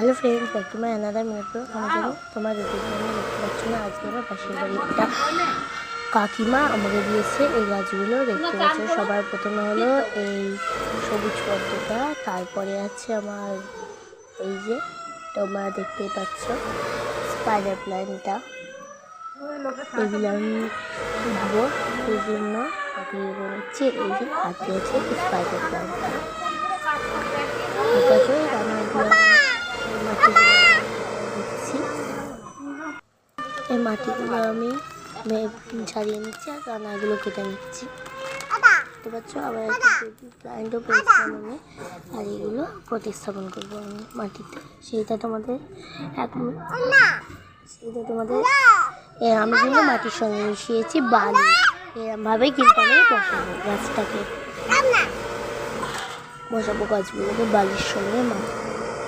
Hello friends, back to my another minute. তোমার দেখতে পাচ্ছ না, আজকে আমার পাশের বাড়ি একটা কাকিমা আমাকে দিয়েছে এই গাছগুলো। দেখতে পাচ্ছ, সবার প্রথমে হলো এই সবুজ পদ্মটা, তারপরে আছে আমার এই যে তোমরা দেখতেই পাচ্ছ স্পাইডার প্ল্যান্টটা। এগুলো আমি দেবো এই জন্য নিচ্ছি। এই যে হাতে আছে স্পাইডার প্ল্যান্টটা, ঠিক আছে। এই মাটিগুলো আমি ছাড়িয়ে নিচ্ছি আর দানাগুলো কেটে নিচ্ছি, বুঝতে পারছো। আবার একটা প্ল্যান্টও পেয়েছিলাম আমি, আর এগুলো প্রতিস্থাপন করবো আমি মাটিতে। সেইটা তোমাদের আমি কিন্তু মাটির সঙ্গে মিশিয়েছি বালি, এরমভাবেই কিন্তু আমি বসাবো গাছটাকে, বসাবো গাছগুলোকে বালির সঙ্গে মাটি।